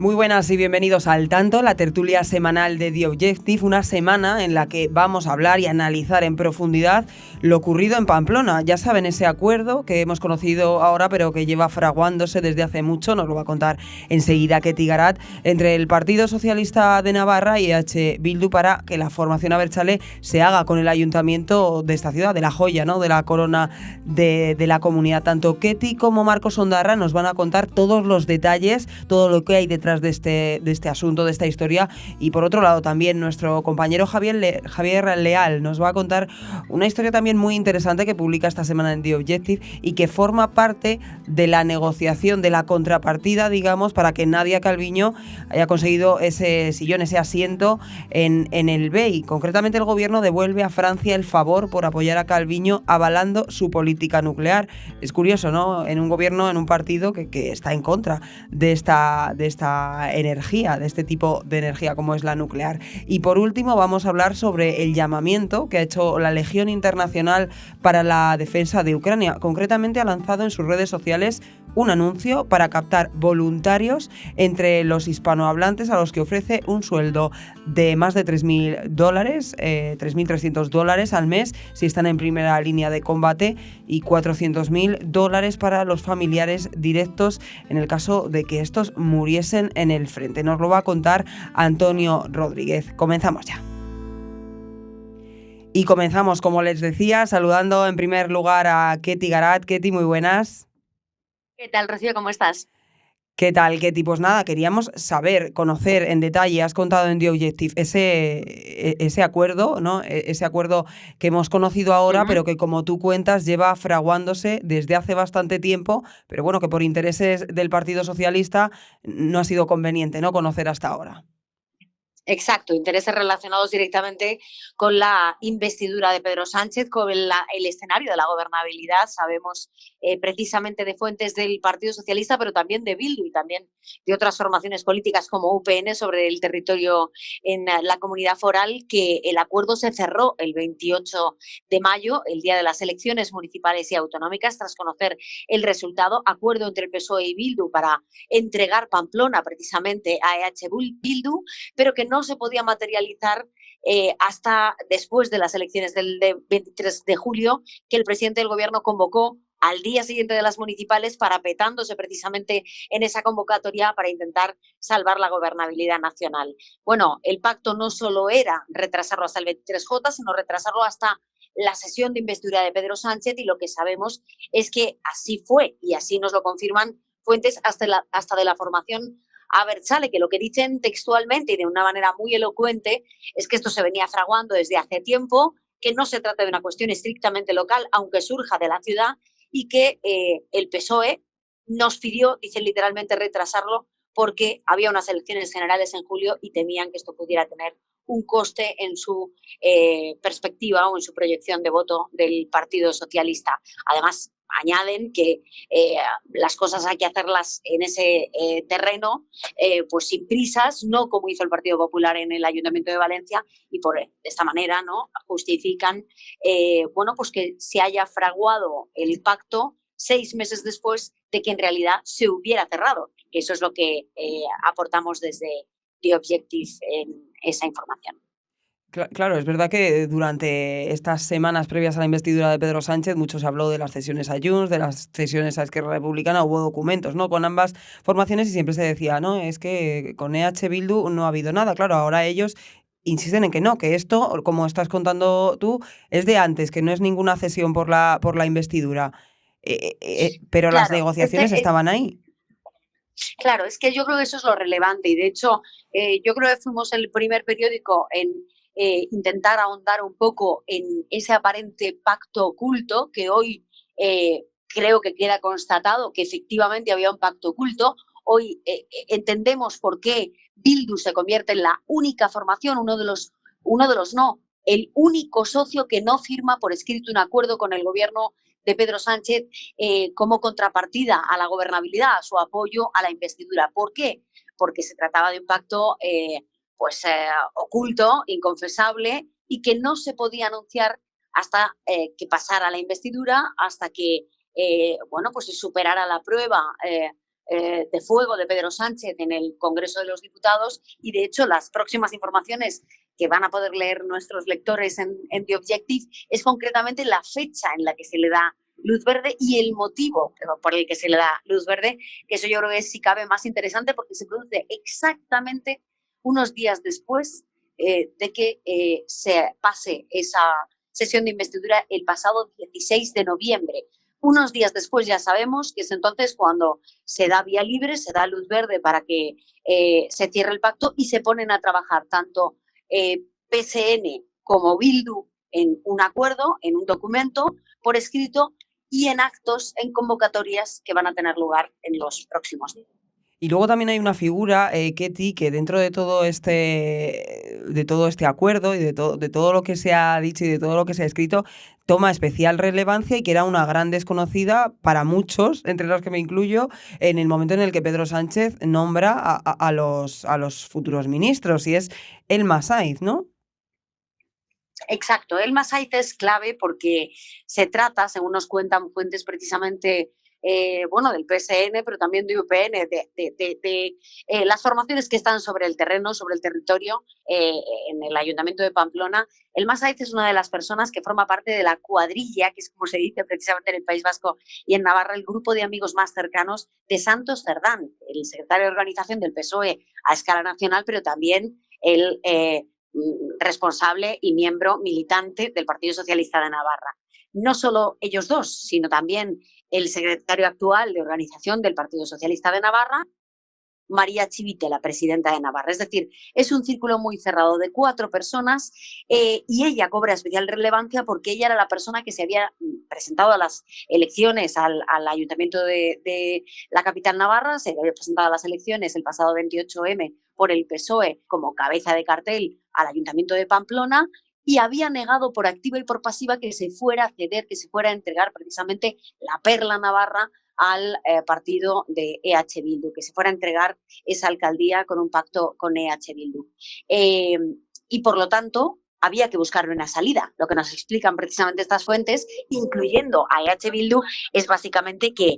Muy buenas y bienvenidos al Tanto, la tertulia semanal de The Objective, una semana en la que vamos a hablar y analizar en profundidad lo ocurrido en Pamplona. Ya saben, ese acuerdo que hemos conocido ahora, pero que lleva fraguándose desde hace mucho, nos lo va a contar enseguida Ketty Garat, entre el Partido Socialista de Navarra y EH Bildu para que la formación abertzale se haga con el ayuntamiento de esta ciudad, de La Joya, ¿no? De la corona de la comunidad. Tanto Ketty como Marcos Ondarra nos van a contar todos los detalles, todo lo que hay detrás de este asunto, de esta historia. Y por otro lado también nuestro compañero Javier Leal nos va a contar una historia también muy interesante que publica esta semana en The Objective y que forma parte de la negociación, de la contrapartida, digamos, para que Nadia Calviño haya conseguido ese sillón, ese asiento en el BEI. Concretamente, el gobierno devuelve a Francia el favor por apoyar a Calviño avalando su política nuclear. Es curioso, ¿no? En un gobierno, en un partido que está en contra de esta energía, de este tipo de energía como es la nuclear. Y por último vamos a hablar sobre el llamamiento que ha hecho la Legión Internacional para la Defensa de Ucrania. Concretamente ha lanzado en sus redes sociales un anuncio para captar voluntarios entre los hispanohablantes a los que ofrece un sueldo de más de $3.000, $3.300 al mes si están en primera línea de combate y $400.000 para los familiares directos en el caso de que estos muriesen en el frente. Nos lo va a contar Antonio Rodríguez. Comenzamos ya. Y comenzamos, como les decía, saludando en primer lugar a Ketty Garat. Ketty, muy buenas. ¿Qué tal, Rocío? ¿Cómo estás? ¿Qué tal, Ketty? Pues nada, queríamos saber, conocer en detalle, has contado en The Objective ese acuerdo, ¿no? Ese acuerdo que hemos conocido ahora, pero que como tú cuentas lleva fraguándose desde hace bastante tiempo, pero bueno, que por intereses del Partido Socialista no ha sido conveniente, ¿no? Conocer hasta ahora. Exacto, intereses relacionados directamente con la investidura de Pedro Sánchez, con el escenario de la gobernabilidad. Sabemos precisamente de fuentes del Partido Socialista, pero también de Bildu y también de otras formaciones políticas como UPN sobre el territorio en la comunidad foral, que el acuerdo se cerró el 28 de mayo, el día de las elecciones municipales y autonómicas, tras conocer el resultado. Acuerdo entre el PSOE y Bildu para entregar Pamplona precisamente a EH Bildu, pero que no se podía materializar hasta después de las elecciones del 23 de julio, que el presidente del gobierno convocó al día siguiente de las municipales, parapetándose precisamente en esa convocatoria para intentar salvar la gobernabilidad nacional. Bueno, el pacto no solo era retrasarlo hasta el 23J, sino retrasarlo hasta la sesión de investidura de Pedro Sánchez, y lo que sabemos es que así fue, y así nos lo confirman fuentes hasta de la formación abertzale, que lo que dicen textualmente y de una manera muy elocuente es que esto se venía fraguando desde hace tiempo, que no se trata de una cuestión estrictamente local, aunque surja de la ciudad, y que el PSOE nos pidió, dicen literalmente, retrasarlo porque había unas elecciones generales en julio y temían que esto pudiera tener un coste en su perspectiva o en su proyección de voto del Partido Socialista. Además, añaden que las cosas hay que hacerlas en ese terreno, pues sin prisas, no como hizo el Partido Popular en el Ayuntamiento de Valencia, y de esta manera, ¿no?, justifican bueno, pues que se haya fraguado el pacto 6 meses después de que en realidad se hubiera cerrado. Eso es lo que aportamos desde The Objective en esa información. Claro, es verdad que durante estas semanas previas a la investidura de Pedro Sánchez mucho se habló de las cesiones a Junts, de las cesiones a Esquerra Republicana, hubo documentos, ¿no?, con ambas formaciones y siempre se decía, no, es que con EH Bildu no ha habido nada. Claro, ahora ellos insisten en que no, que esto, como estás contando tú, es de antes, que no es ninguna cesión por la investidura. Pero las Claro, negociaciones estaban ahí. claro, es que yo creo que eso es lo relevante, y de hecho yo creo que fuimos el primer periódico en intentar ahondar un poco en ese aparente pacto oculto, que hoy creo que queda constatado que efectivamente había un pacto oculto. Hoy entendemos por qué Bildu se convierte en la única formación, uno de los no, el único socio que no firma por escrito un acuerdo con el gobierno de Pedro Sánchez como contrapartida a la gobernabilidad, a su apoyo a la investidura. ¿Por qué? Porque se trataba de un pacto oculto, inconfesable, y que no se podía anunciar hasta que pasara la investidura, hasta que bueno, pues se superara la prueba de fuego de Pedro Sánchez en el Congreso de los Diputados, y de hecho las próximas informaciones que van a poder leer nuestros lectores en The Objective es concretamente la fecha en la que se le da luz verde y el motivo por el que se le da luz verde, que eso yo creo que es, si cabe, más interesante, porque se produce exactamente unos días después de que se pase esa sesión de investidura el pasado 16 de noviembre. Unos días después ya sabemos que es entonces cuando se da vía libre, se da luz verde para que se cierre el pacto y se ponen a trabajar tanto PSN como Bildu en un acuerdo, en un documento por escrito y en actos, en convocatorias que van a tener lugar en los próximos días. Y luego también hay una figura, Ketty, que dentro de todo este acuerdo y de todo lo que se ha dicho y de todo lo que se ha escrito, toma especial relevancia y que era una gran desconocida para muchos, entre los que me incluyo, en el momento en el que Pedro Sánchez nombra a los futuros ministros, y es Elma Saiz, ¿no? Exacto, Elma Saiz es clave porque se trata, según nos cuentan fuentes precisamente del PSN, pero también de UPN, de las formaciones que están sobre el terreno, sobre el territorio, en el Ayuntamiento de Pamplona. Elma Saiz es una de las personas que forma parte de la cuadrilla, que es como se dice precisamente en el País Vasco y en Navarra, el grupo de amigos más cercanos de Santos Cerdán, el secretario de organización del PSOE a escala nacional, pero también el responsable y miembro militante del Partido Socialista de Navarra. No solo ellos dos, sino también el secretario actual de organización del Partido Socialista de Navarra, María Chivite, la presidenta de Navarra. Es decir, es un círculo muy cerrado de 4 personas y ella cobra especial relevancia porque ella era la persona que se había presentado a las elecciones al Ayuntamiento de la capital navarra, se había presentado a las elecciones el pasado 28M por el PSOE como cabeza de cartel al Ayuntamiento de Pamplona y había negado por activa y por pasiva que se fuera a ceder, que se fuera a entregar precisamente la perla navarra al partido de EH Bildu, que se fuera a entregar esa alcaldía con un pacto con EH Bildu. Y por lo tanto, había que buscarle una salida. Lo que nos explican precisamente estas fuentes, incluyendo a EH Bildu, es básicamente que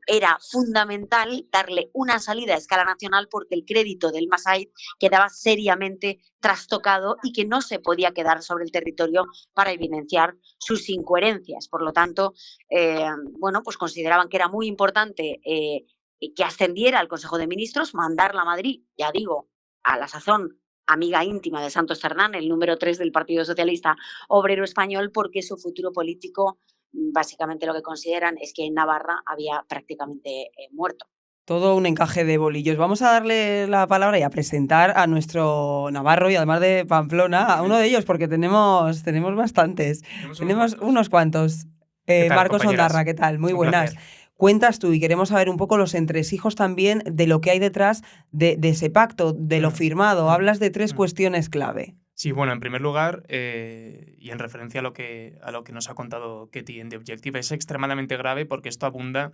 era fundamental darle una salida a escala nacional porque el crédito del Elma Saiz quedaba seriamente trastocado y que no se podía quedar sobre el territorio para evidenciar sus incoherencias. Por lo tanto, pues consideraban que era muy importante que ascendiera al Consejo de Ministros, mandarla a Madrid, ya digo, a la sazón amiga íntima de Santos Cerdán, el número 3 del Partido Socialista Obrero Español, porque su futuro político, básicamente lo que consideran es que en Navarra había prácticamente muerto. Todo un encaje de bolillos. Vamos a darle la palabra y a presentar a nuestro navarro y además de Pamplona, a uno de ellos, porque tenemos bastantes. Tenemos unos cuantos. ¿Qué tal, Marcos compañeras? Ondarra, ¿qué tal? Muy Un buenas. placer. Cuentas tú y queremos saber un poco los entresijos también de lo que hay detrás de ese pacto, de lo firmado. Hablas de 3 cuestiones clave. Sí, bueno, en primer lugar, y en referencia a lo que nos ha contado Ketty en The Objective, es extremadamente grave porque esto abunda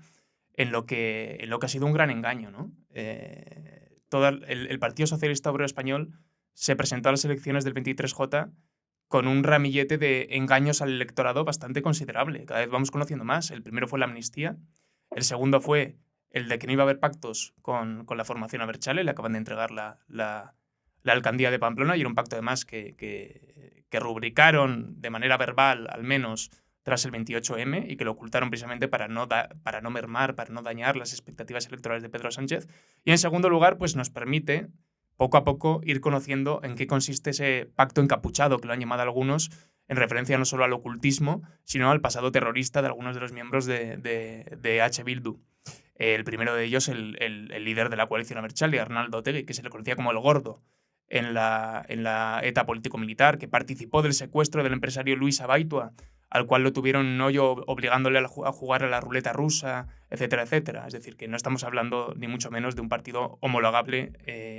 en lo que ha sido un gran engaño, ¿no? El Partido Socialista Obrero Español se presentó a las elecciones del 23J con un ramillete de engaños al electorado bastante considerable. Cada vez vamos conociendo más. El primero fue la amnistía, el segundo fue el de que no iba a haber pactos con la formación Abertzale, le acaban de entregar la alcaldía de Pamplona y era un pacto además que rubricaron de manera verbal, al menos, tras el 28M y que lo ocultaron precisamente para no mermar, para no dañar las expectativas electorales de Pedro Sánchez. Y en segundo lugar, pues nos permite poco a poco ir conociendo en qué consiste ese pacto encapuchado, que lo han llamado algunos, en referencia no solo al ocultismo, sino al pasado terrorista de algunos de los miembros de H. Bildu. El primero de ellos, el líder de la coalición Abertzale, Arnaldo Otegi, que se le conocía como el Gordo en la ETA político-militar, que participó del secuestro del empresario Luis Abaitua, al cual lo tuvieron en un hoyo obligándole a jugar a la ruleta rusa, etcétera, etcétera. Es decir, que no estamos hablando ni mucho menos de un partido homologable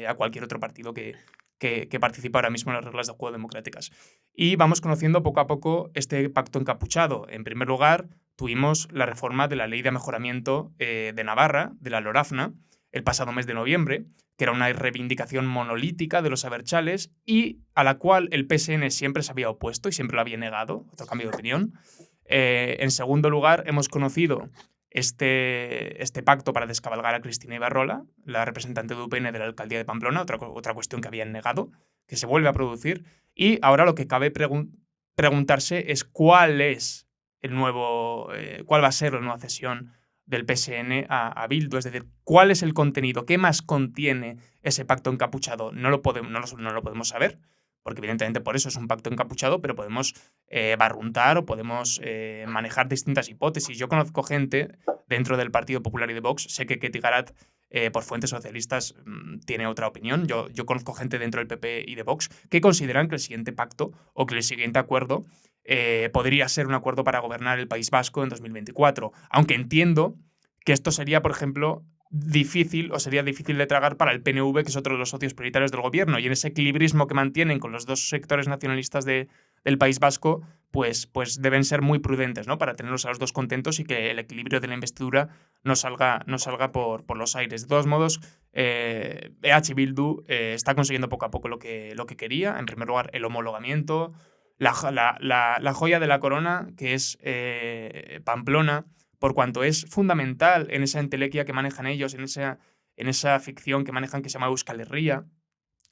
a cualquier otro partido que participa ahora mismo en las reglas de juego democráticas. Y vamos conociendo poco a poco este pacto encapuchado. En primer lugar, tuvimos la reforma de la Ley de Mejoramiento de Navarra, de la LORAFNA, el pasado mes de noviembre, que era una reivindicación monolítica de los abertzales y a la cual el PSN siempre se había opuesto y siempre lo había negado, otro cambio de opinión. En segundo lugar, hemos conocido este pacto para descabalgar a Cristina Ibarrola, la representante de UPN de la alcaldía de Pamplona, otra cuestión que habían negado, que se vuelve a producir. Y ahora lo que cabe preguntarse es cuál va a ser la nueva cesión del PSN a Bildu, es decir, cuál es el contenido, qué más contiene ese pacto encapuchado. No lo podemos saber, porque evidentemente por eso es un pacto encapuchado, pero podemos barruntar o podemos manejar distintas hipótesis. Yo conozco gente dentro del Partido Popular y de Vox, sé que Ketty Garat, por fuentes socialistas, tiene otra opinión. Yo conozco gente dentro del PP y de Vox que consideran que el siguiente pacto o que el siguiente acuerdo podría ser un acuerdo para gobernar el País Vasco en 2024. Aunque entiendo que esto sería, por ejemplo, sería difícil de tragar para el PNV, que es otro de los socios prioritarios del gobierno. Y en ese equilibrismo que mantienen con los dos sectores nacionalistas del País Vasco, pues deben ser muy prudentes, ¿no? Para tenerlos a los dos contentos y que el equilibrio de la investidura no salga por los aires. De todos modos, EH Bildu está consiguiendo poco a poco lo que quería. En primer lugar, el homologamiento, la joya de la corona, que es Pamplona, por cuanto es fundamental en esa entelequia que manejan ellos, en esa ficción que manejan que se llama Euskal Herria,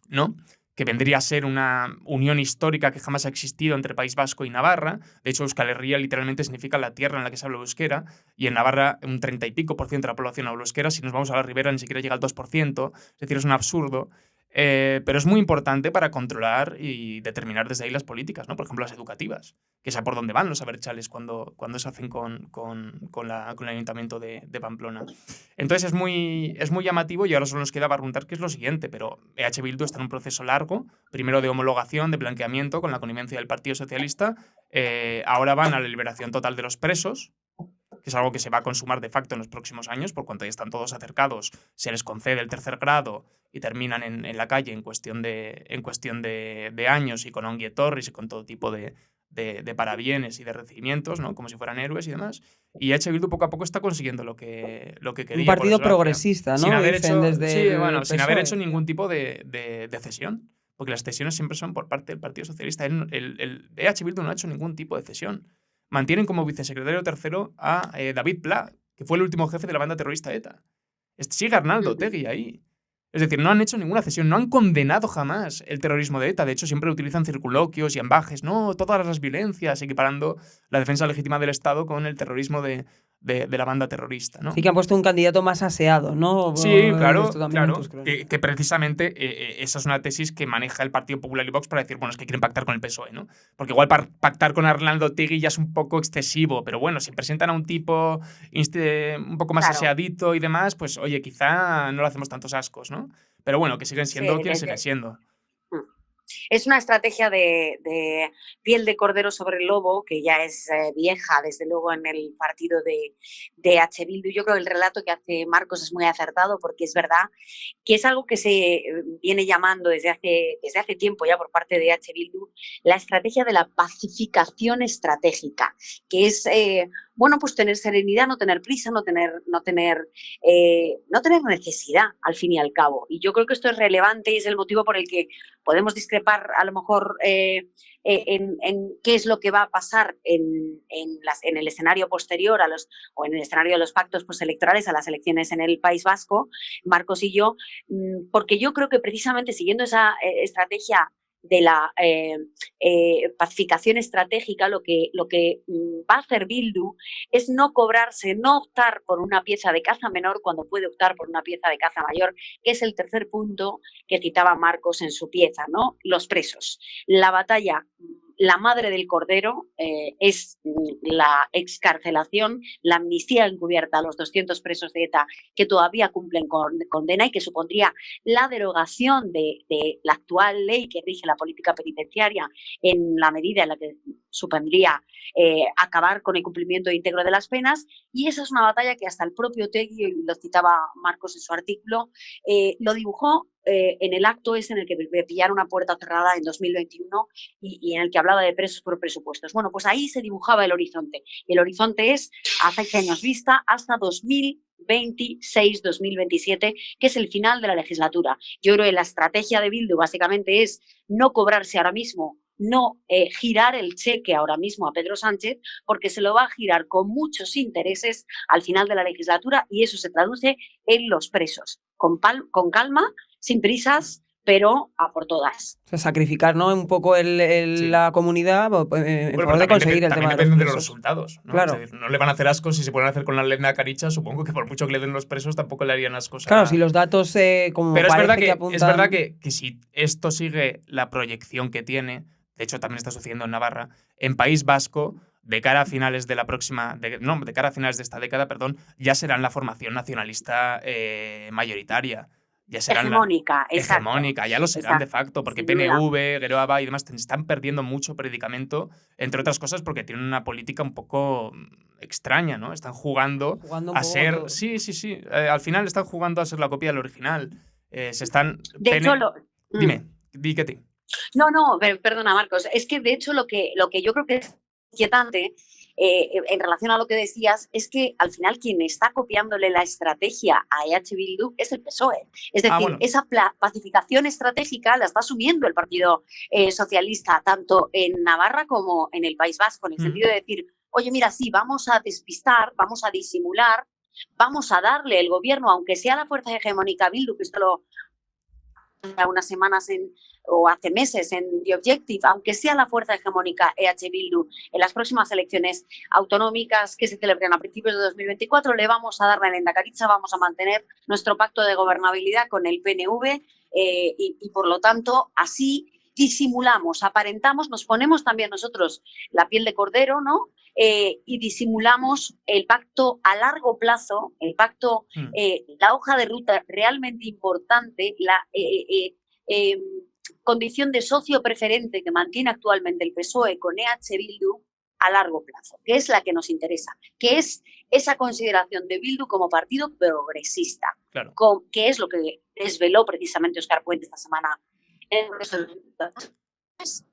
¿no? Que vendría a ser una unión histórica que jamás ha existido entre País Vasco y Navarra. De hecho, Euskal Herria literalmente significa la tierra en la que se habla euskera, y en Navarra un 30 y pico % de la población habla euskera. Si nos vamos a la ribera ni siquiera llega al 2%, es decir, es un absurdo. Pero es muy importante para controlar y determinar desde ahí las políticas, ¿no? Por ejemplo, las educativas, que es a por donde van los abertzales cuando se hacen con el Ayuntamiento de Pamplona. Entonces es muy llamativo, y ahora solo nos queda barruntar qué es lo siguiente, pero EH Bildu está en un proceso largo, primero de homologación, de blanqueamiento con la connivencia del Partido Socialista, ahora van a la liberación total de los presos, que es algo que se va a consumar de facto en los próximos años, por cuanto ya están todos acercados, se les concede el tercer grado y terminan en la calle en cuestión de años, y con ongi etorris y con todo tipo de parabienes y de recibimientos, ¿no? Como si fueran héroes y demás. Y EH Bildu poco a poco está consiguiendo lo que quería. Un partido por desgracia. progresista, ¿no? Sin haber Dicen hecho, desde sí, el bueno, sin haber PSOE. hecho ningún tipo de cesión. Porque las cesiones siempre son por parte del Partido Socialista. El EH Bildu no ha hecho ningún tipo de cesión. Mantienen como vicesecretario tercero a David Pla, que fue el último jefe de la banda terrorista ETA. Sigue Arnaldo Otegi ahí. Es decir, no han hecho ninguna cesión, no han condenado jamás el terrorismo de ETA. De hecho, siempre utilizan circunloquios y ambajes, no, todas las violencias, equiparando la defensa legítima del Estado con el terrorismo de la banda terrorista, ¿no? Sí que han puesto un candidato más aseado, ¿no? Sí, claro, Esto también en tus que precisamente esa es una tesis que maneja el Partido Popular y Vox para decir, bueno, es que quieren pactar con el PSOE, ¿no? Porque igual pactar con Arnaldo Otegi ya es un poco excesivo, pero bueno, si presentan a un tipo un poco más Claro. aseadito y demás, pues oye, quizá no le hacemos tantos ascos, ¿no? Pero bueno, que siguen siendo quienes siguen siendo. Es una estrategia de piel de cordero sobre el lobo, que ya es vieja, desde luego, en el partido de EH Bildu. Yo creo que el relato que hace Marcos es muy acertado, porque es verdad que es algo que se viene llamando desde hace tiempo ya por parte de EH Bildu la estrategia de la pacificación estratégica, que es bueno, pues tener serenidad, no tener prisa, no tener necesidad, al fin y al cabo. Y yo creo que esto es relevante y es el motivo por el que podemos discrepar a lo mejor en qué es lo que va a pasar en el escenario posterior o en el escenario de los pactos postelectorales a las elecciones en el País Vasco, Marcos y yo, porque yo creo que precisamente siguiendo esa estrategia de la pacificación estratégica, lo que va a hacer Bildu es no optar por una pieza de caza menor cuando puede optar por una pieza de caza mayor, que es el tercer punto que citaba Marcos en su pieza, ¿no? Los presos. La batalla, la madre del cordero, es la excarcelación, la amnistía encubierta a los 200 presos de ETA que todavía cumplen condena, y que supondría la derogación de la actual ley que rige la política penitenciaria, en la medida en la que supondría acabar con el cumplimiento íntegro de las penas. Y esa es una batalla que hasta el propio Otegi, lo citaba Marcos en su artículo, lo dibujó en el acto ese en el que pillaron una puerta cerrada en 2021 y en el que hablaba de presos por presupuestos. Bueno, pues ahí se dibujaba el horizonte. Y el horizonte es, a 6 años vista, hasta 2026-2027, que es el final de la legislatura. Yo creo que la estrategia de Bildu básicamente es no cobrarse ahora mismo no girar el cheque ahora mismo a Pedro Sánchez, porque se lo va a girar con muchos intereses al final de la legislatura y eso se traduce en los presos. Con calma, sin prisas, pero a por todas. O sea, sacrificar, ¿no? Un poco Sí. la comunidad en Bueno, favor pero de conseguir el también tema de los dependen de los presos. resultados, ¿no? Es Claro. decir, no le van a hacer asco si se pueden hacer con la lenda caricha, supongo que por mucho que le den los presos tampoco le harían ascos Claro, si a... los datos como Pero parece que es verdad apuntan. que si esto sigue la proyección que tiene, de hecho también está sucediendo en Navarra, en País Vasco, de cara a finales de la próxima, de cara a finales de esta década, perdón, ya serán la formación nacionalista mayoritaria. Ya serán la Hegemónica, exacto, hegemónica, ya lo serán de exacto, facto, porque sin duda. PNV, Geroa y demás están perdiendo mucho predicamento, entre otras cosas porque tienen una política un poco extraña, ¿no? Están jugando Jugando un a poco con ser. todo. Sí, sí, sí. Al final están jugando a ser la copia del original. Se están. De hecho, Dime, di que ti. No, perdona, Marcos. Es que de hecho lo que yo creo que es inquietante en relación a lo que decías es que al final quien está copiándole la estrategia a EH Bildu es el PSOE. Es Ah, decir, bueno. esa pacificación estratégica la está asumiendo el Partido Socialista, tanto en Navarra como en el País Vasco, en el sentido de decir, oye, mira, sí, vamos a despistar, vamos a disimular, vamos a darle el gobierno, aunque sea la fuerza hegemónica Bildu, que esto lo unas semanas o hace meses en The Objective, aunque sea la fuerza hegemónica EH Bildu en las próximas elecciones autonómicas que se celebren a principios de 2024, le vamos a dar la Lehendakaritza, vamos a mantener nuestro pacto de gobernabilidad con el PNV y por lo tanto así disimulamos, aparentamos, nos ponemos también nosotros la piel de cordero, ¿no? Y disimulamos el pacto a largo plazo, el pacto, la hoja de ruta realmente importante, la condición de socio preferente que mantiene actualmente el PSOE con EH Bildu a largo plazo, que es la que nos interesa, que es esa consideración de Bildu como partido progresista, claro. que es lo que desveló precisamente Óscar Puente esta semana en el Congreso de los Diputados.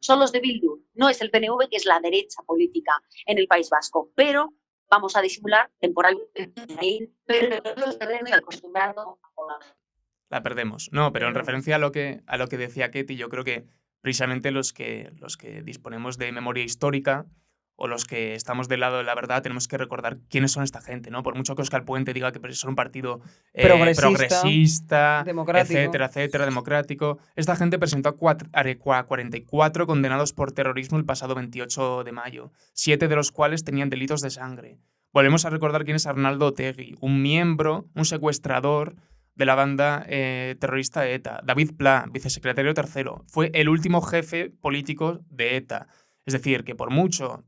Son los de Bildu, no es el PNV, que es la derecha política en el País Vasco, pero vamos a disimular temporalmente, pero acostumbrado a la perdemos. No, pero en referencia a lo que decía Ketty, yo creo que precisamente los que disponemos de memoria histórica o los que estamos del lado de la verdad tenemos que recordar quiénes son esta gente, ¿no? Por mucho que Óscar Puente diga que son un partido progresista, democrático. etcétera, democrático. Esta gente presentó a 44 condenados por terrorismo el pasado 28 de mayo, 7 de los cuales tenían delitos de sangre. Volvemos a recordar quién es Arnaldo Otegi, un miembro, un secuestrador de la banda terrorista ETA. David Pla, vicesecretario tercero, fue el último jefe político de ETA. Es decir, que por mucho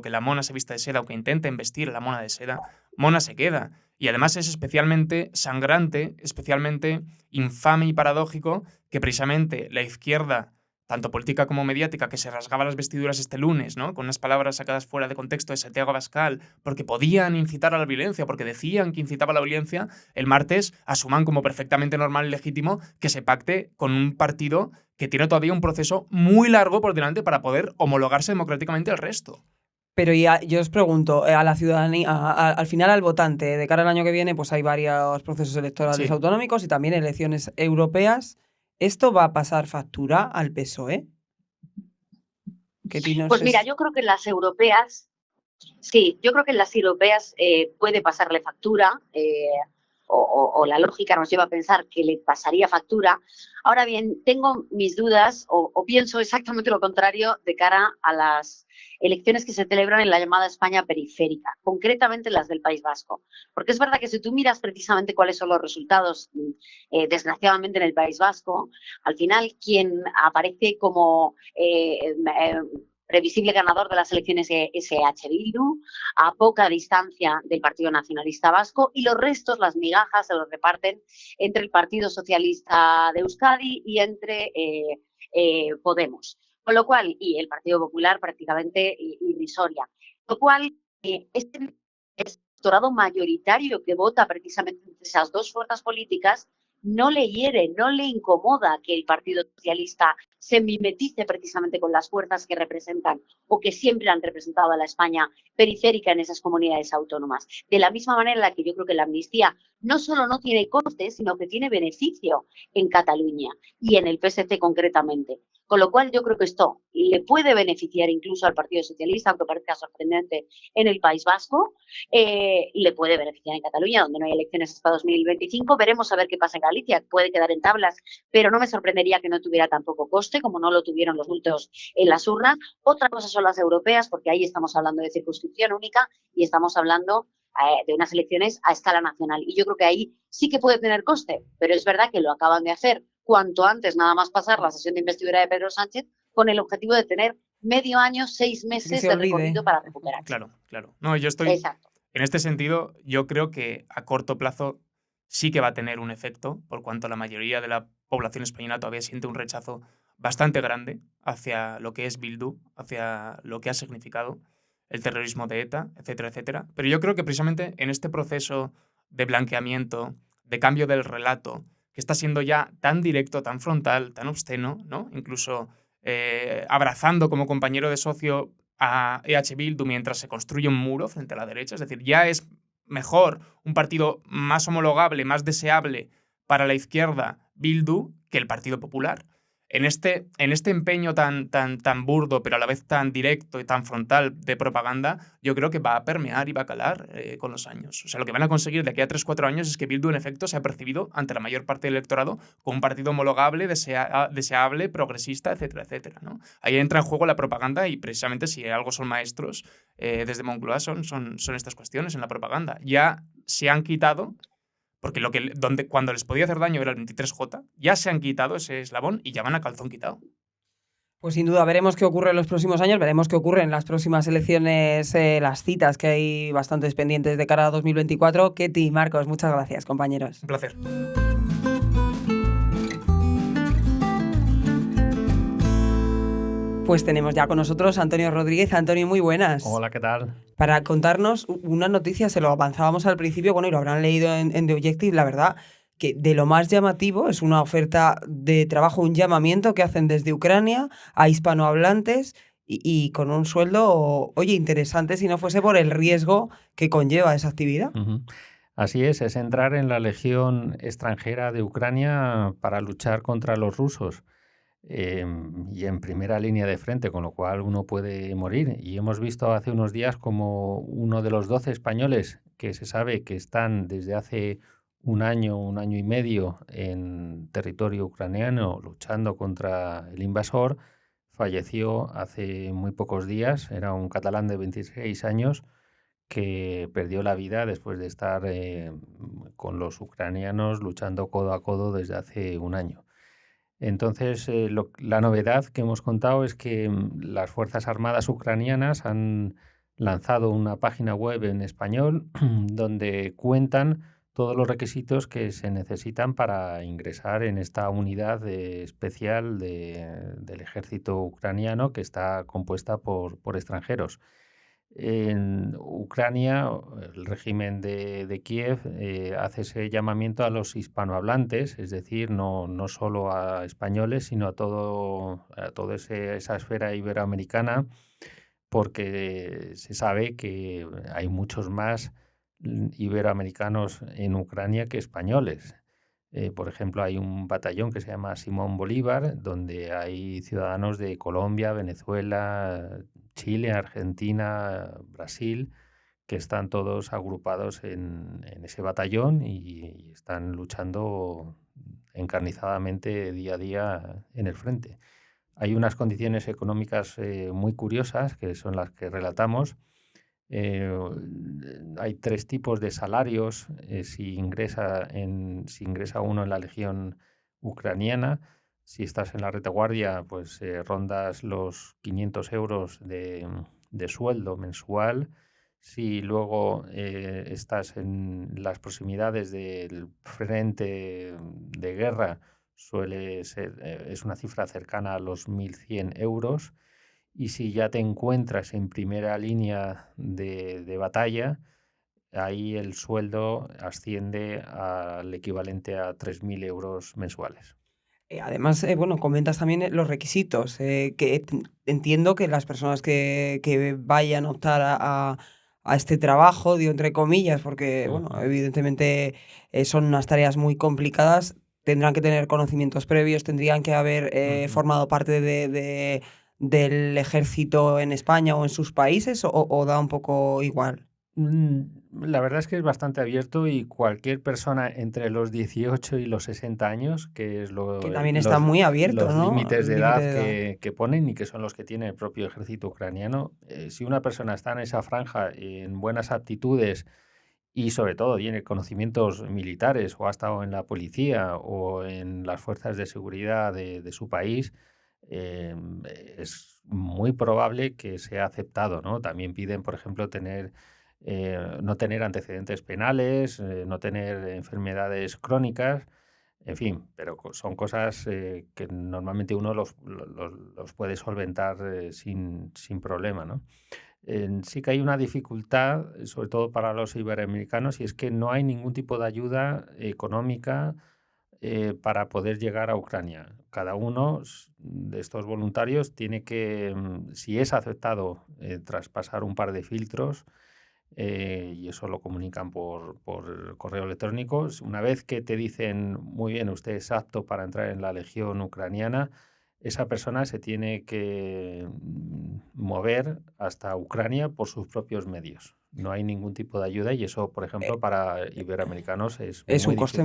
que la mona se vista de seda o que intenten vestir a la mona de seda, mona se queda. Y además es especialmente sangrante, especialmente infame y paradójico que precisamente la izquierda, tanto política como mediática, que se rasgaba las vestiduras este lunes, ¿no? Con unas palabras sacadas fuera de contexto de Santiago Abascal, porque podían incitar a la violencia, porque decían que incitaba a la violencia, el martes asuman como perfectamente normal y legítimo que se pacte con un partido que tiene todavía un proceso muy largo por delante para poder homologarse democráticamente al resto. Pero ya, yo os pregunto, a la ciudadanía, al final al votante, de cara al año que viene, pues hay varios procesos electorales autonómicos y también elecciones europeas. ¿Esto va a pasar factura al PSOE? Pues mira, yo creo que en las europeas, sí, yo creo que en las europeas puede pasarle factura, o la lógica nos lleva a pensar que le pasaría factura. Ahora bien, tengo mis dudas o pienso exactamente lo contrario de cara a las elecciones que se celebran en la llamada España periférica, concretamente las del País Vasco. Porque es verdad que si tú miras precisamente cuáles son los resultados, desgraciadamente en el País Vasco, al final quien aparece como previsible ganador de las elecciones es EH Bildu, a poca distancia del Partido Nacionalista Vasco, y los restos, las migajas, se los reparten entre el Partido Socialista de Euskadi y entre Podemos. Con lo cual, y el Partido Popular prácticamente irrisoria. Lo cual, este electorado mayoritario que vota precisamente entre esas dos fuerzas políticas no le hiere, no le incomoda que el Partido Socialista se mimetice precisamente con las fuerzas que representan o que siempre han representado a la España periférica en esas comunidades autónomas. De la misma manera en la que yo creo que la amnistía no solo no tiene costes, sino que tiene beneficio en Cataluña y en el PSC concretamente. Con lo cual yo creo que esto le puede beneficiar incluso al Partido Socialista, aunque parezca sorprendente en el País Vasco, le puede beneficiar en Cataluña, donde no hay elecciones hasta 2025. Veremos a ver qué pasa en Galicia, puede quedar en tablas, pero no me sorprendería que no tuviera tampoco coste, como no lo tuvieron los bultos en las urnas. Otra cosa son las europeas, porque ahí estamos hablando de circunscripción única y estamos hablando de unas elecciones a escala nacional. Y yo creo que ahí sí que puede tener coste, pero es verdad que lo acaban de hacer cuanto antes, nada más pasar la sesión de investidura de Pedro Sánchez, con el objetivo de tener medio año, 6 Que meses se de olvide. recorrido para recuperarse. Claro, claro. No, yo estoy... Exacto. En este sentido, yo creo que a corto plazo sí que va a tener un efecto, por cuanto la mayoría de la población española todavía siente un rechazo bastante grande hacia lo que es Bildu, hacia lo que ha significado el terrorismo de ETA, etcétera, etcétera. Pero yo creo que precisamente en este proceso de blanqueamiento, de cambio del relato, que está siendo ya tan directo, tan frontal, tan obsceno, ¿no? Incluso abrazando como compañero de socio a EH Bildu mientras se construye un muro frente a la derecha. Es decir, ya es mejor un partido más homologable, más deseable para la izquierda, Bildu, que el Partido Popular. En este empeño tan burdo, pero a la vez tan directo y tan frontal de propaganda, yo creo que va a permear y va a calar con los años. O sea, lo que van a conseguir de aquí a 3-4 años es que Bildu, en efecto, se ha percibido ante la mayor parte del electorado como un partido homologable, deseable, progresista, etcétera, etcétera, ¿no? Ahí entra en juego la propaganda y precisamente si algo son maestros desde Moncloa son estas cuestiones en la propaganda. Ya se han quitado... Porque cuando les podía hacer daño era el 23J, ya se han quitado ese eslabón y ya van a calzón quitado. Pues sin duda, veremos qué ocurre en los próximos años, veremos qué ocurre en las próximas elecciones, las citas que hay bastantes pendientes de cara a 2024. Ketty, Marcos, muchas gracias, compañeros. Un placer. Pues tenemos ya con nosotros a Antonio Rodríguez. Antonio, muy buenas. Hola, ¿qué tal? Para contarnos una noticia, se lo avanzábamos al principio, bueno, y lo habrán leído en The Objective, la verdad, que de lo más llamativo es una oferta de trabajo, un llamamiento que hacen desde Ucrania a hispanohablantes y con un sueldo, oye, interesante si no fuese por el riesgo que conlleva esa actividad. Ujú. Así es entrar en la Legión extranjera de Ucrania para luchar contra los rusos. Y en primera línea de frente, con lo cual uno puede morir. Y hemos visto hace unos días como uno de los 12 españoles que se sabe que están desde hace un año y medio en territorio ucraniano luchando contra el invasor, falleció hace muy pocos días. Era un catalán de 26 años que perdió la vida después de estar con los ucranianos luchando codo a codo desde hace un año. Entonces, la novedad que hemos contado es que las Fuerzas Armadas ucranianas han lanzado una página web en español donde cuentan todos los requisitos que se necesitan para ingresar en esta unidad especial del ejército ucraniano que está compuesta por extranjeros. En Ucrania, el régimen de Kiev hace ese llamamiento a los hispanohablantes, es decir, no solo a españoles, sino a toda esa esfera iberoamericana, porque se sabe que hay muchos más iberoamericanos en Ucrania que españoles. Por ejemplo, hay un batallón que se llama Simón Bolívar, donde hay ciudadanos de Colombia, Venezuela, Chile, Argentina, Brasil, que están todos agrupados en ese batallón y están luchando encarnizadamente día a día en el frente. Hay unas condiciones económicas muy curiosas, que son las que relatamos. Hay 3 tipos de salarios si ingresa uno en la Legión ucraniana. Si estás en la retaguardia, pues rondas los 500 euros de sueldo mensual. Si luego estás en las proximidades del frente de guerra, es una cifra cercana a los 1.100 euros. Y si ya te encuentras en primera línea de batalla, ahí el sueldo asciende al equivalente a 3.000 euros mensuales. Además, bueno, comentas también los requisitos, que entiendo que las personas que vayan a optar a este trabajo, digo entre comillas, porque, bueno, Ujú, evidentemente son unas tareas muy complicadas, tendrán que tener conocimientos previos, tendrían que haber ujú. formado parte del ejército en España o en sus países, o da un poco igual. La verdad es que es bastante abierto y cualquier persona entre los 18 y los 60 años, que es Que también está muy abierto, los ¿no? límites El de límite edad de edad. que ponen y que son los que tiene el propio ejército ucraniano, si una persona está en esa franja en buenas aptitudes y sobre todo tiene conocimientos militares o ha estado en la policía o en las fuerzas de seguridad de su país, eh, es muy probable que sea aceptado, ¿no? También piden, por ejemplo, no tener antecedentes penales, no tener enfermedades crónicas, en fin, pero son cosas que normalmente uno los puede solventar sin problema, ¿no? Sí que hay una dificultad, sobre todo para los iberoamericanos, y es que no hay ningún tipo de ayuda económica para poder llegar a Ucrania. Cada uno de estos voluntarios tiene que, si es aceptado, tras pasar un par de filtros, y eso lo comunican por correo electrónico. Una vez que te dicen, muy bien, usted es apto para entrar en la Legión ucraniana, esa persona se tiene que mover hasta Ucrania por sus propios medios. No hay ningún tipo de ayuda y eso, por ejemplo, para iberoamericanos es Es muy difícil.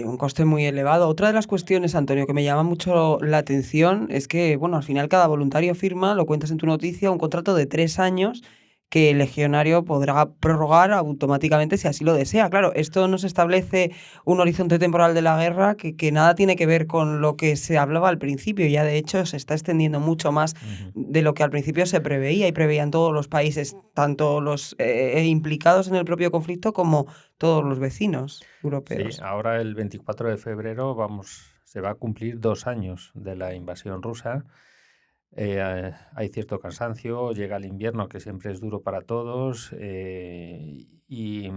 un coste muy elevado. Otra de las cuestiones, Antonio, que me llama mucho la atención es que, bueno, al final cada voluntario firma, lo cuentas en tu noticia, un contrato de 3 años que el legionario podrá prorrogar automáticamente si así lo desea. Claro, esto nos establece un horizonte temporal de la guerra que nada tiene que ver con lo que se hablaba al principio. Ya de hecho se está extendiendo mucho más Ujú. de lo que al principio se preveía y preveían todos los países, tanto los implicados en el propio conflicto como todos los vecinos Sí, europeos. ahora el 24 de febrero se va a cumplir 2 años de la invasión rusa. Hay cierto cansancio, llega el invierno que siempre es duro para todos y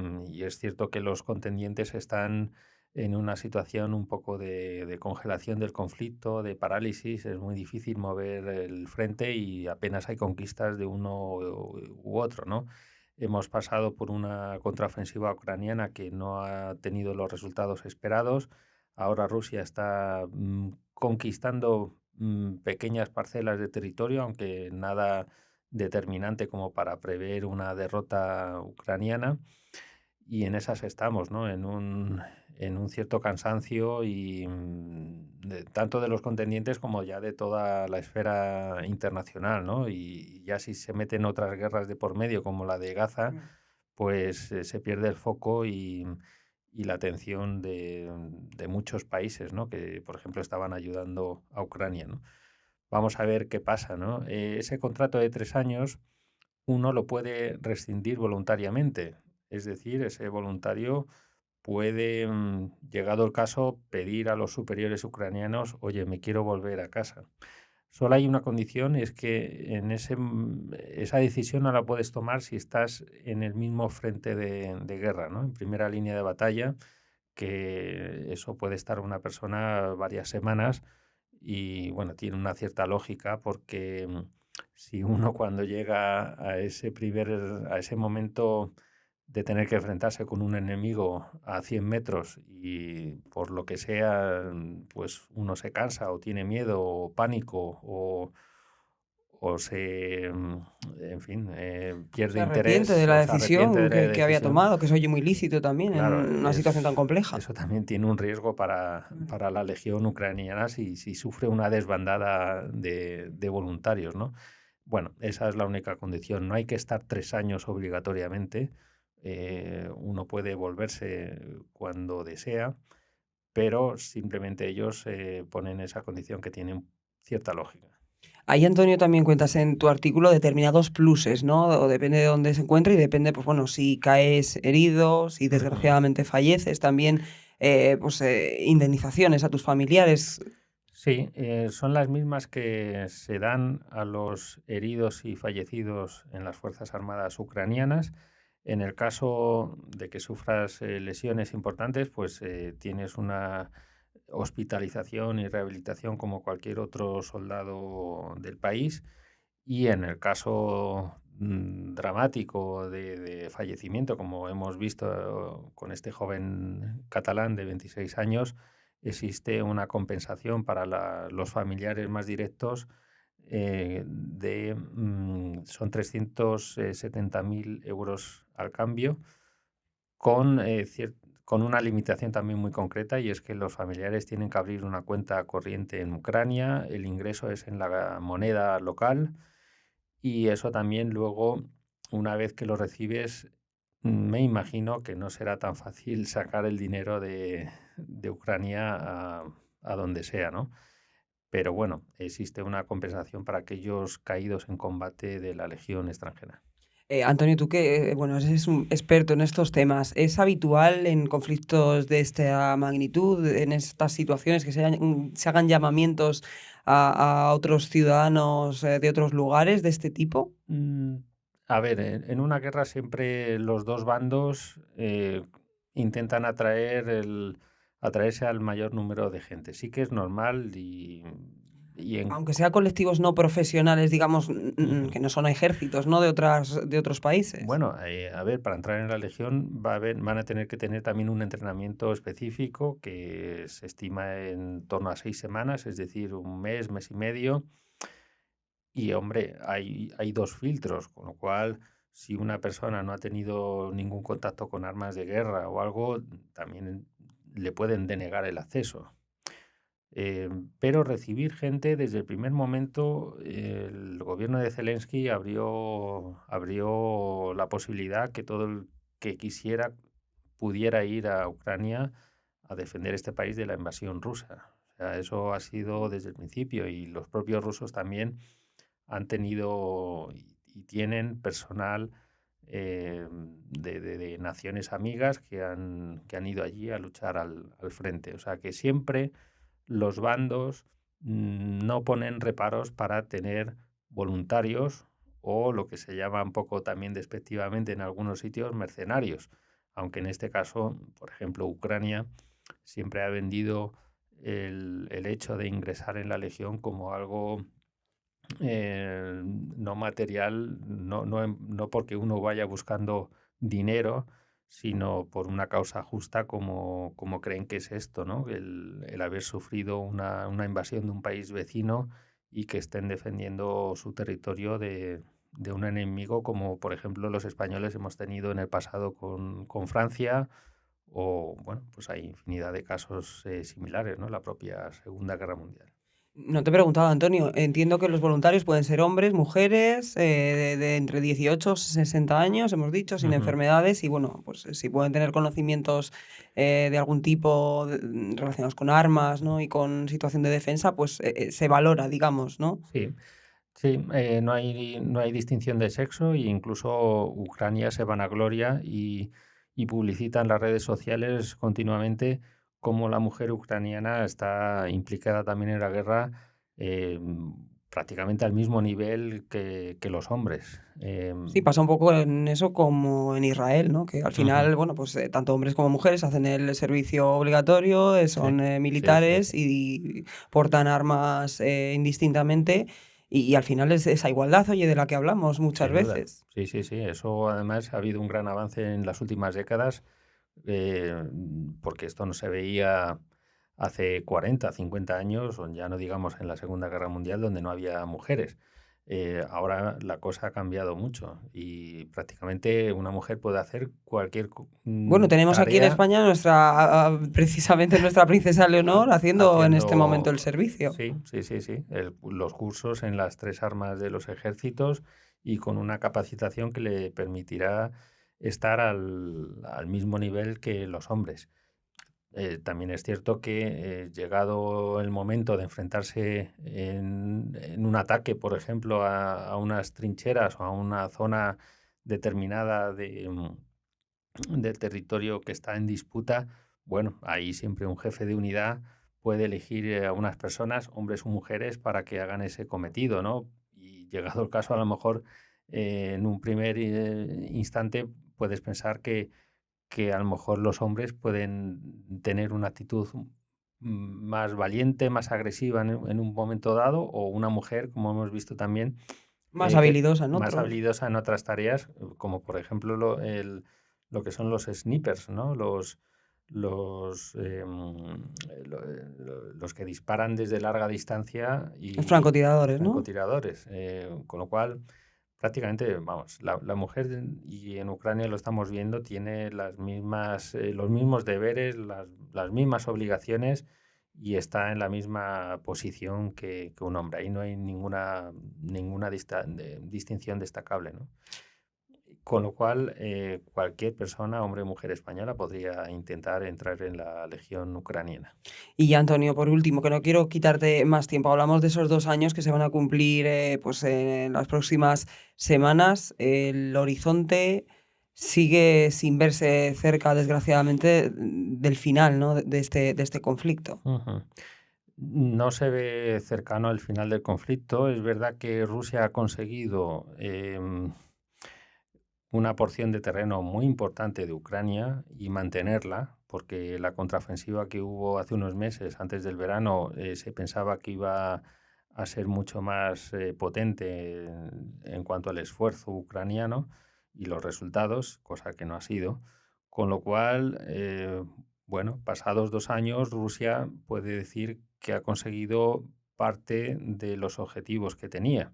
es cierto que los contendientes están en una situación un poco de congelación del conflicto, de parálisis. Es muy difícil mover el frente y apenas hay conquistas de uno u otro, ¿no? Hemos pasado por una contraofensiva ucraniana que no ha tenido los resultados esperados. Ahora Rusia está conquistando pequeñas parcelas de territorio, aunque nada determinante como para prever una derrota ucraniana. Y en esas estamos, ¿no? En un cierto cansancio y tanto de los contendientes como ya de toda la esfera internacional, ¿no? Y ya si se meten otras guerras de por medio, como la de Gaza, pues se pierde el foco y la atención de muchos países, ¿no? Que, por ejemplo, estaban ayudando a Ucrania, ¿no? Vamos a ver qué pasa, ¿no? Ese contrato de 3 años uno lo puede rescindir voluntariamente. Es decir, ese voluntario puede, llegado el caso, pedir a los superiores ucranianos, oye, me quiero volver a casa. Solo hay una condición, es que esa decisión no la puedes tomar si estás en el mismo frente de guerra, ¿no? En primera línea de batalla, que eso puede estar una persona varias semanas y bueno, tiene una cierta lógica porque si uno cuando llega a ese momento de tener que enfrentarse con un enemigo a 100 metros y por lo que sea, pues uno se cansa o tiene miedo o pánico en fin, pierde Se arrepiente de interés la o se arrepiente de decisión la que había decisión. tomado, que es oye muy lícito también en Claro, una situación tan compleja. eso también tiene un riesgo para la legión ucraniana si sufre una desbandada de voluntarios, ¿no? Bueno, esa es la única condición. No hay que estar 3 años obligatoriamente. Uno puede volverse cuando desea, pero simplemente ellos ponen esa condición que tiene cierta lógica. Ahí, Antonio, también cuentas en tu artículo determinados pluses, ¿no? O depende de dónde se encuentre y depende, pues bueno, si caes herido, si Ujú. desgraciadamente falleces, también indemnizaciones a tus familiares. Sí, son las mismas que se dan a los heridos y fallecidos en las Fuerzas Armadas ucranianas. En el caso de que sufras lesiones importantes, pues tienes una hospitalización y rehabilitación como cualquier otro soldado del país. Y en el caso dramático de fallecimiento, como hemos visto con este joven catalán de 26 años, existe una compensación para los familiares más directos son 370.000 euros al cambio, con, con una limitación también muy concreta, y es que los familiares tienen que abrir una cuenta corriente en Ucrania, el ingreso es en la moneda local, y eso también luego, una vez que lo recibes, me imagino que no será tan fácil sacar el dinero de Ucrania a donde sea, ¿no? Pero bueno, existe una compensación para aquellos caídos en combate de la Legión extranjera. Antonio, tú que bueno, eres un experto en estos temas, ¿es habitual en conflictos de esta magnitud, en estas situaciones, que se hagan llamamientos a otros ciudadanos de otros lugares de este tipo? A ver, en una guerra siempre los dos bandos intentan atraerse al mayor número de gente. Sí que es normal y en... Aunque sea colectivos no profesionales, digamos, Ujú. que no son ejércitos, ¿no? De otros países. Bueno, a ver, para entrar en la Legión van a tener que tener también un entrenamiento específico que se estima en torno a 6 semanas, es decir, un mes, mes y medio. Y hombre, hay dos filtros, con lo cual, si una persona no ha tenido ningún contacto con armas de guerra o algo, también le pueden denegar el acceso. Pero recibir gente desde el primer momento, el gobierno de Zelensky abrió la posibilidad que todo el que quisiera pudiera ir a Ucrania a defender este país de la invasión rusa. O sea, eso ha sido desde el principio, y los propios rusos también han tenido y tienen personal de naciones amigas que han ido allí a luchar al frente. O sea que siempre los bandos no ponen reparos para tener voluntarios, o lo que se llama un poco también despectivamente en algunos sitios, mercenarios. Aunque en este caso, por ejemplo, Ucrania siempre ha vendido el hecho de ingresar en la Legión como algo no material, no porque uno vaya buscando dinero, sino por una causa justa, como creen que es esto, ¿no? El haber sufrido una invasión de un país vecino y que estén defendiendo su territorio de un enemigo, como por ejemplo los españoles hemos tenido en el pasado con Francia, o bueno, pues hay infinidad de casos similares, ¿no? La propia Segunda Guerra Mundial. No te he preguntado, Antonio. Entiendo que los voluntarios pueden ser hombres, mujeres, de entre 18 y 60 años, hemos dicho, sin Ujú. enfermedades y, bueno, pues si pueden tener conocimientos de algún tipo relacionados con armas, ¿no? Y con situación de defensa, pues se valora, digamos, ¿no? Sí, sí, no hay distinción de sexo, e incluso Ucrania se vanagloria y publicita en las redes sociales continuamente cómo la mujer ucraniana está implicada también en la guerra, eh, prácticamente al mismo nivel que los hombres. Sí, pasa un poco en eso como en Israel, ¿no? Que al Ujú. final, bueno, pues tanto hombres como mujeres hacen el servicio obligatorio, Sí, son sí, sí, militares sí, y portan armas indistintamente y al final es esa igualdad, oye, de la que hablamos muchas sin duda. veces. Sí, sí, sí. Eso además ha habido un gran avance en las últimas décadas, porque esto no se veía hace 40, 50 años, o ya no digamos en la Segunda Guerra Mundial, donde no había mujeres. Ahora la cosa ha cambiado mucho y prácticamente una mujer puede hacer cualquier Bueno, tenemos aquí en tarea España precisamente nuestra princesa Leonor haciendo en este momento el haciendo, servicio. sí, sí, sí, sí, los cursos en las tres armas de los ejércitos, y con una capacitación que le permitirá estar al mismo nivel que los hombres. También es cierto que llegado el momento de enfrentarse en un ataque, por ejemplo, a unas trincheras o a una zona determinada del territorio que está en disputa, bueno, ahí siempre un jefe de unidad puede elegir a unas personas, hombres o mujeres, para que hagan ese cometido, ¿no? Y llegado el caso, a lo mejor en un primer instante puedes pensar que a lo mejor los hombres pueden tener una actitud más valiente, más agresiva en un momento dado, o una mujer, como hemos visto también, Más que habilidosa en más otros. habilidosa en otras tareas, como por ejemplo lo que son los snipers, ¿no? Los que disparan desde larga distancia Los y francotiradores, ¿no? francotiradores. Con lo cual, prácticamente, vamos, la mujer, y en Ucrania lo estamos viendo, tiene los mismos deberes, las mismas obligaciones y está en la misma posición que un hombre. Ahí no hay ninguna distinción destacable, ¿no? Con lo cual, cualquier persona, hombre o mujer española, podría intentar entrar en la Legión ucraniana. Y ya, Antonio, por último, que no quiero quitarte más tiempo, hablamos de esos 2 años que se van a cumplir pues en las próximas semanas. El horizonte sigue sin verse cerca, desgraciadamente, del final, ¿no? de este conflicto. Ujú. No se ve cercano al final del conflicto. Es verdad que Rusia ha conseguido una porción de terreno muy importante de Ucrania y mantenerla, porque la contraofensiva que hubo hace unos meses, antes del verano, se pensaba que iba a ser mucho más potente en cuanto al esfuerzo ucraniano y los resultados, cosa que no ha sido. Con lo cual, bueno, pasados 2 años, Rusia puede decir que ha conseguido parte de los objetivos que tenía.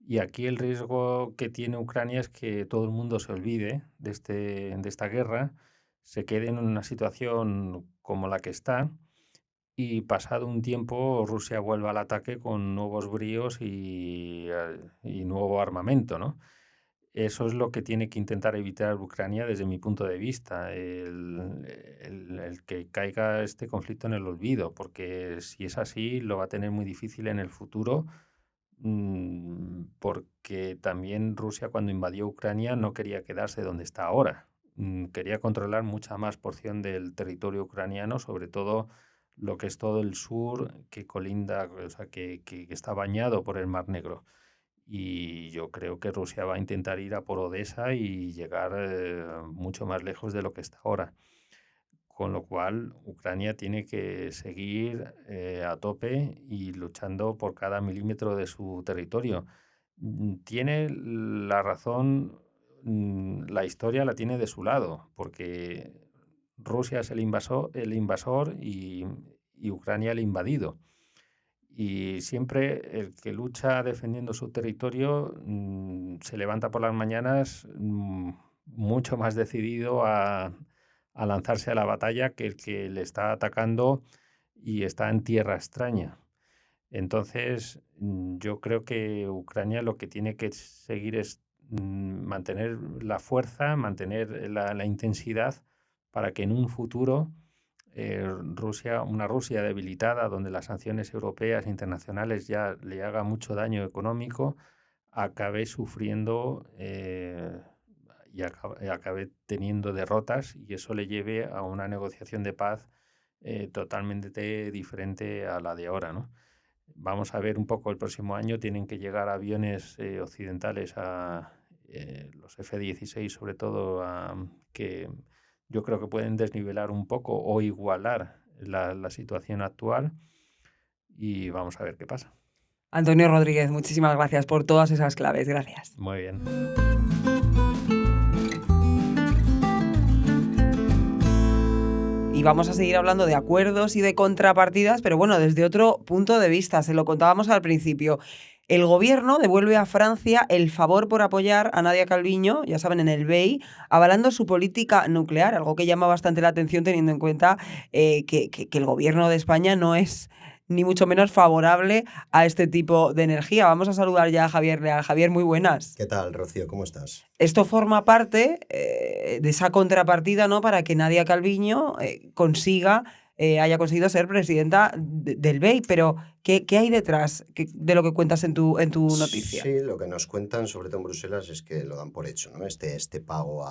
Y aquí el riesgo que tiene Ucrania es que todo el mundo se olvide de esta guerra, se quede en una situación como la que está y pasado un tiempo Rusia vuelva al ataque con nuevos bríos y nuevo armamento, ¿no? Eso es lo que tiene que intentar evitar Ucrania desde mi punto de vista, el que caiga este conflicto en el olvido, porque si es así lo va a tener muy difícil en el futuro. Porque también Rusia, cuando invadió Ucrania, no quería quedarse donde está ahora. Quería controlar mucha más porción del territorio ucraniano, sobre todo lo que es todo el sur que colinda, o sea, que está bañado por el Mar Negro. Y yo creo que Rusia va a intentar ir a por Odessa y llegar mucho más lejos de lo que está ahora. Con lo cual, Ucrania tiene que seguir a tope y luchando por cada milímetro de su territorio. Tiene la razón, la historia la tiene de su lado, porque Rusia es el invasor y Ucrania el invadido. Y siempre el que lucha defendiendo su territorio se levanta por las mañanas mucho más decidido a lanzarse a la batalla que el que le está atacando y está en tierra extraña. Entonces, yo creo que Ucrania lo que tiene que seguir es mantener la fuerza, mantener la intensidad para que en un futuro una Rusia debilitada, donde las sanciones europeas e internacionales ya le haga mucho daño económico, acabe sufriendo y acabe teniendo derrotas y eso le lleve a una negociación de paz totalmente diferente a la de ahora, ¿no? Vamos a ver un poco el próximo año, tienen que llegar aviones occidentales los F-16 sobre todo, que yo creo que pueden desnivelar un poco o igualar la situación actual y vamos a ver qué pasa. Antonio Rodríguez, muchísimas gracias por todas esas claves. Gracias. Muy bien. Y vamos a seguir hablando de acuerdos y de contrapartidas, pero bueno, desde otro punto de vista. Se lo contábamos al principio. El gobierno devuelve a Francia el favor por apoyar a Nadia Calviño, ya saben, en el BEI, avalando su política nuclear, algo que llama bastante la atención teniendo en cuenta que el gobierno de España no es ni mucho menos favorable a este tipo de energía. Vamos a saludar ya a Javier Leal. Javier, muy buenas. ¿Qué tal, Rocío? ¿Cómo estás? Esto forma parte de esa contrapartida, ¿no?, para que Nadia Calviño haya conseguido ser presidenta del BEI. Pero, ¿qué hay detrás de lo que cuentas en tu noticia? Sí, lo que nos cuentan, sobre todo en Bruselas, es que lo dan por hecho, ¿no? Este pago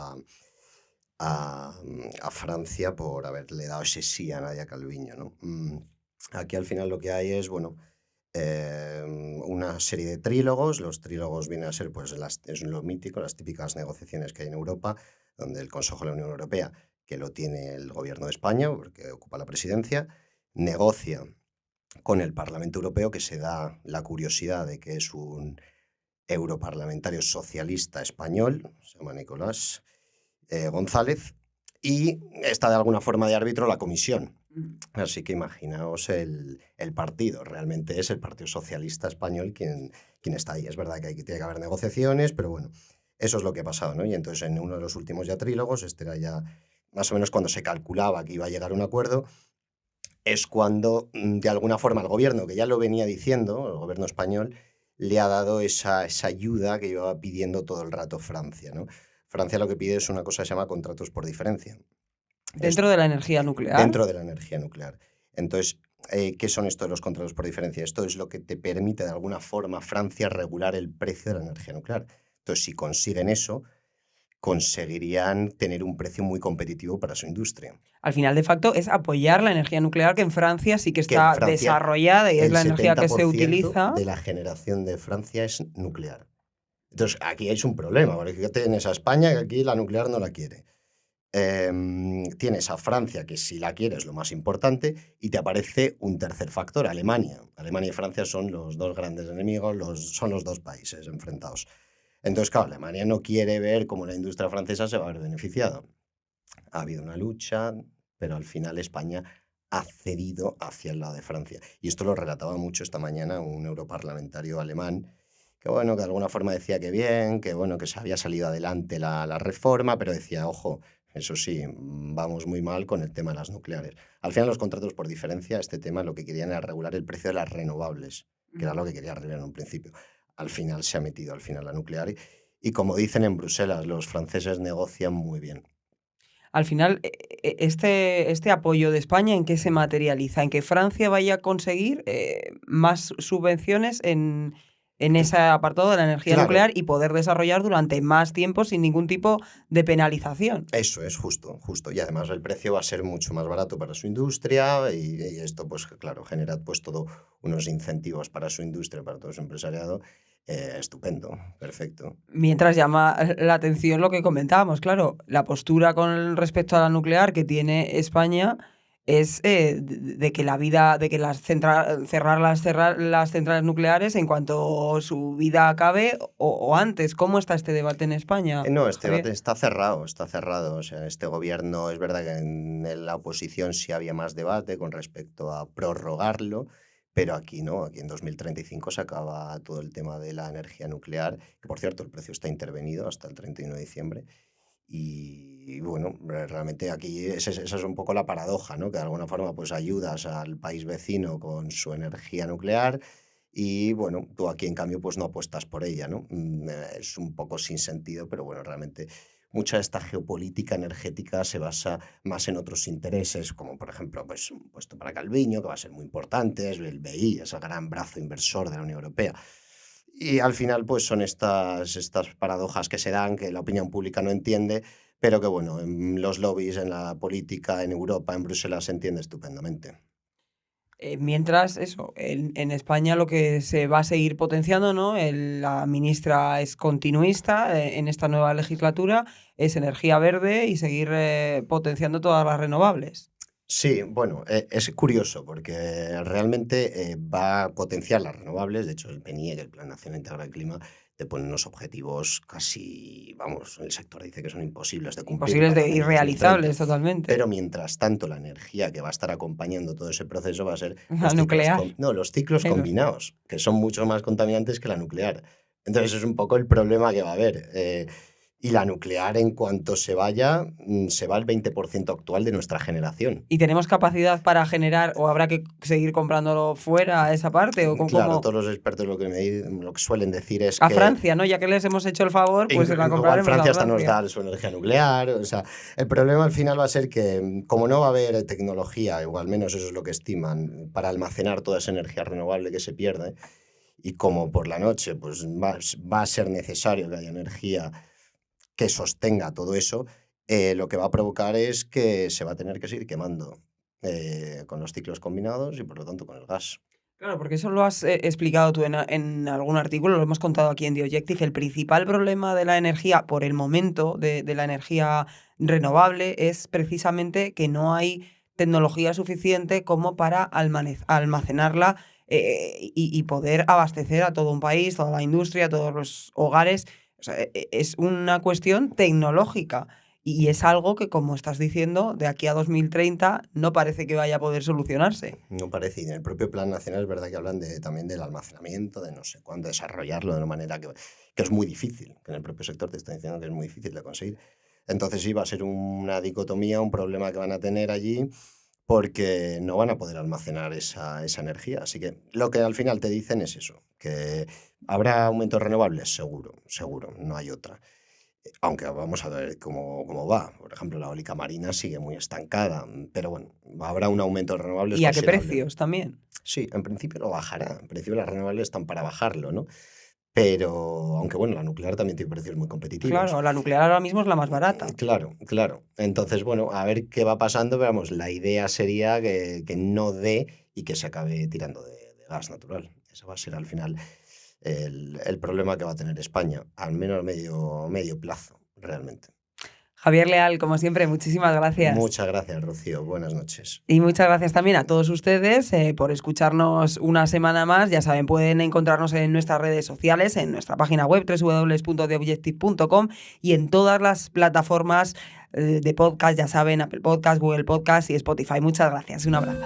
a Francia por haberle dado ese sí a Nadia Calviño, ¿no? Aquí al final lo que hay es, bueno, una serie de trílogos. Los trílogos vienen a ser, pues, es lo mítico, las típicas negociaciones que hay en Europa, donde el Consejo de la Unión Europea, que lo tiene el gobierno de España, porque ocupa la presidencia, negocia con el Parlamento Europeo, que se da la curiosidad de que es un europarlamentario socialista español, se llama Nicolás González, y está de alguna forma de árbitro la Comisión. Así que imaginaos el partido, realmente es el Partido Socialista Español quien está ahí. Es verdad que tiene que haber negociaciones, pero bueno, eso es lo que ha pasado, ¿no? Y entonces en uno de los últimos ya trílogos, este era ya más o menos cuando se calculaba que iba a llegar a un acuerdo, es cuando de alguna forma el gobierno, que ya lo venía diciendo, el gobierno español, le ha dado esa ayuda que llevaba pidiendo todo el rato Francia, ¿no? Francia lo que pide es una cosa que se llama contratos por diferencia. Dentro de la energía nuclear. Dentro de la energía nuclear. Entonces, ¿qué son esto de los contratos por diferencia? Esto es lo que te permite de alguna forma Francia regular el precio de la energía nuclear. Entonces, si consiguen eso, conseguirían tener un precio muy competitivo para su industria. Al final, de facto, es apoyar la energía nuclear, que en Francia sí que Que en está Francia desarrollada y es el la energía que se 70% utiliza. de la generación de Francia es nuclear. Entonces, aquí hay un problema, porque fíjate, tienes a España, que aquí la nuclear no la quiere. Tienes a Francia, que si la quiere es lo más importante, y te aparece un tercer factor, Alemania. Alemania y Francia son los dos grandes enemigos, son los dos países enfrentados. Entonces, claro, Alemania no quiere ver cómo la industria francesa se va a ver beneficiada. Ha habido una lucha, pero al final España ha cedido hacia el lado de Francia. Y esto lo relataba mucho esta mañana un europarlamentario alemán, que bueno, que de alguna forma decía que bien, que bueno, que se había salido adelante la reforma, pero decía, ojo, eso sí, vamos muy mal con el tema de las nucleares. Al final los contratos por diferencia, este tema lo que querían era regular el precio de las renovables, que era lo que quería arreglar en un principio. Al final se ha metido la nuclear y como dicen en Bruselas, los franceses negocian muy bien. Al final, este apoyo de España, ¿en qué se materializa? ¿En que Francia vaya a conseguir más subvenciones en ese apartado de la energía Claro, nuclear y poder desarrollar durante más tiempo sin ningún tipo de penalización? eso es justo. Y además el precio va a ser mucho más barato para su industria y esto, pues claro, genera pues todo unos incentivos para su industria, para todo su empresariado. Estupendo, perfecto. Mientras llama la atención lo que comentábamos, claro, la postura con respecto a la nuclear que tiene España es de que cerrar las centrales nucleares en cuanto su vida acabe o antes. ¿Cómo está este debate en España, No, este Javier? debate está cerrado. O sea, este gobierno, es verdad que en la oposición sí había más debate con respecto a prorrogarlo, pero aquí no, aquí en 2035 se acaba todo el tema de la energía nuclear, que por cierto el precio está intervenido hasta el 31 de diciembre. Y bueno, realmente aquí esa es un poco la paradoja, ¿no? Que de alguna forma pues ayudas al país vecino con su energía nuclear y bueno, tú aquí en cambio pues no apuestas por ella, ¿no? Es un poco sin sentido, pero bueno, realmente mucha de esta geopolítica energética se basa más en otros intereses, como por ejemplo pues un puesto para Calviño, que va a ser muy importante, es el BI, es el gran brazo inversor de la Unión Europea. Y al final, pues son estas paradojas que se dan, que la opinión pública no entiende, pero que bueno, en los lobbies, en la política, en Europa, en Bruselas se entiende estupendamente. Mientras, eso, en España lo que se va a seguir potenciando, ¿no? La ministra es continuista en esta nueva legislatura, es energía verde y seguir potenciando todas las renovables. Sí, bueno, es curioso porque realmente va a potenciar las renovables. De hecho, el PNIE, que el Plan Nacional Integral del Clima, te pone unos objetivos casi, vamos, el sector dice que son imposibles de cumplir Imposibles para de el año 2030. irrealizables totalmente. Pero mientras tanto, la energía que va a estar acompañando todo ese proceso va a ser La nuclear. los ciclos Los- combinados, que son mucho más contaminantes que la nuclear. Entonces, es un poco el problema que va a haber. Y la nuclear, en cuanto se vaya, se va el 20% actual de nuestra generación. ¿Y tenemos capacidad para generar o habrá que seguir comprándolo fuera esa parte? ¿O Claro, cómo? todos los expertos lo que suelen decir es A que Francia, ¿no? Ya que les hemos hecho el favor, pues la igual compraremos a Francia hasta nos Francia. da su energía nuclear. O sea, el problema al final va a ser que, como no va a haber tecnología, o al menos eso es lo que estiman, para almacenar toda esa energía renovable que se pierde, y como por la noche pues va a ser necesario que haya energía que sostenga todo eso, lo que va a provocar es que se va a tener que seguir quemando con los ciclos combinados y por lo tanto con el gas. Claro, porque eso lo has explicado tú en algún artículo, lo hemos contado aquí en The Objective. El principal problema de la energía, por el momento, de la energía renovable, es precisamente que no hay tecnología suficiente como para almacenarla y poder abastecer a todo un país, toda la industria, todos los hogares. O sea, es una cuestión tecnológica. Y es algo que, como estás diciendo, de aquí a 2030 no parece que vaya a poder solucionarse. No parece, y en el propio Plan Nacional es verdad que hablan también del almacenamiento, de no sé cuándo, desarrollarlo de una manera que es muy difícil, que en el propio sector te está diciendo que es muy difícil de conseguir. Entonces sí, va a ser una dicotomía, un problema que van a tener allí, porque no van a poder almacenar esa energía. Así que lo que al final te dicen es eso, que habrá aumentos renovables, seguro, no hay otra. Aunque vamos a ver cómo va. Por ejemplo, la eólica marina sigue muy estancada, pero bueno, habrá un aumento de renovables ¿Y a qué considerable. precios también? Sí, en principio lo bajará. En principio las renovables están para bajarlo, ¿no? Pero, aunque bueno, la nuclear también tiene precios muy competitivos. Claro, la nuclear ahora mismo es la más barata. Claro. Entonces, bueno, a ver qué va pasando, pero vamos, la idea sería que no dé y que se acabe tirando de gas natural. Ese va a ser al final el problema que va a tener España, al menos a medio plazo, realmente. Javier Leal, como siempre, muchísimas gracias. Muchas gracias, Rocío. Buenas noches. Y muchas gracias también a todos ustedes por escucharnos una semana más. Ya saben, pueden encontrarnos en nuestras redes sociales, en nuestra página web www.theobjective.com y en todas las plataformas de podcast, ya saben, Apple Podcast, Google Podcast y Spotify. Muchas gracias. Un abrazo.